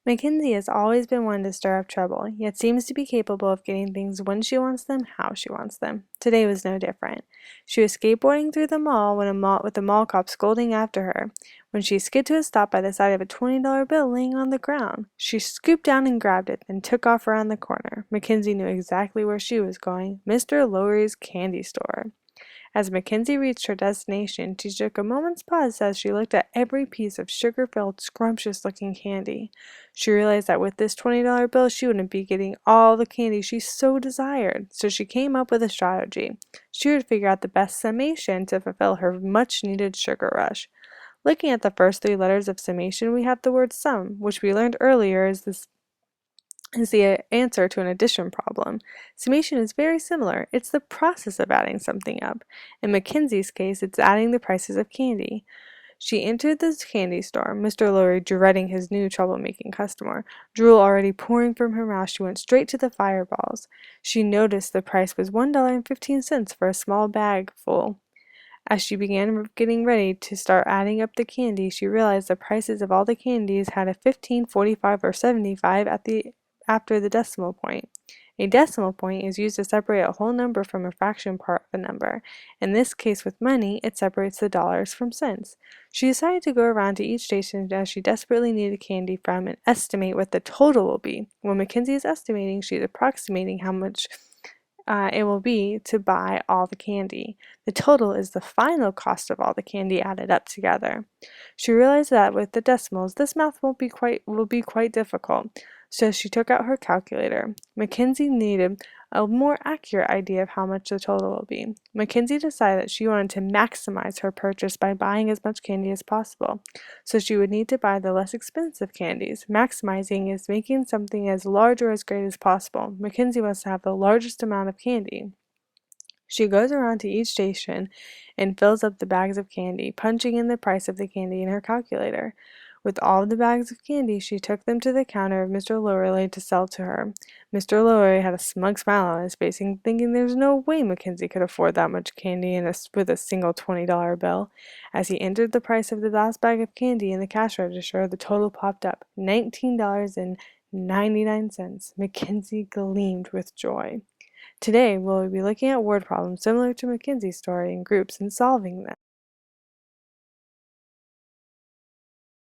Mackenzie has always been one to stir up trouble, yet seems to be capable of getting things when she wants them, how she wants them. Today was no different. She was skateboarding through the mall with the mall cop scolding after her, when she skid to a stop by the side of a $20 bill laying on the ground. She scooped down and grabbed it, then took off around the corner. Mackenzie knew exactly where she was going, Mr. Lowry's candy store. As Mackenzie reached her destination, she took a moment's pause as she looked at every piece of sugar-filled, scrumptious-looking candy. She realized that with this $20 bill, she wouldn't be getting all the candy she so desired, so she came up with a strategy. She would figure out the best summation to fulfill her much-needed sugar rush. Looking at the first three letters of summation, we have the word sum, which we learned earlier is the answer to an addition problem. Summation is very similar. It's the process of adding something up. In Mackenzie's case, it's adding the prices of candy. She entered the candy store, Mr. Lowry dreading his new troublemaking customer. Drool already pouring from her mouth, she went straight to the fireballs. She noticed the price was $1.15 for a small bag full. As she began getting ready to start adding up the candy, she realized the prices of all the candies had a 15, 45, or 75 after the decimal point. A decimal point is used to separate a whole number from a fraction part of a number. In this case with money, it separates the dollars from cents. She decided to go around to each station as she desperately needed candy from and estimate what the total will be. When Mackenzie is estimating, she's approximating how much it will be to buy all the candy. The total is the final cost of all the candy added up together. She realized that with the decimals, this math will be quite difficult, so she took out her calculator. Mackenzie needed a more accurate idea of how much the total will be. Mackenzie decided that she wanted to maximize her purchase by buying as much candy as possible, so she would need to buy the less expensive candies. Maximizing is making something as large or as great as possible. Mackenzie wants to have the largest amount of candy. She goes around to each station and fills up the bags of candy, punching in the price of the candy in her calculator. With all the bags of candy, she took them to the counter of Mr. Lowery to sell to her. Mr. Lowery had a smug smile on his face, thinking there's no way Mackenzie could afford that much candy with a single $20 bill. As he entered the price of the last bag of candy in the cash register, the total popped up, $19.99. Mackenzie gleamed with joy. Today, we'll be looking at word problems similar to Mackenzie's story in groups and solving them.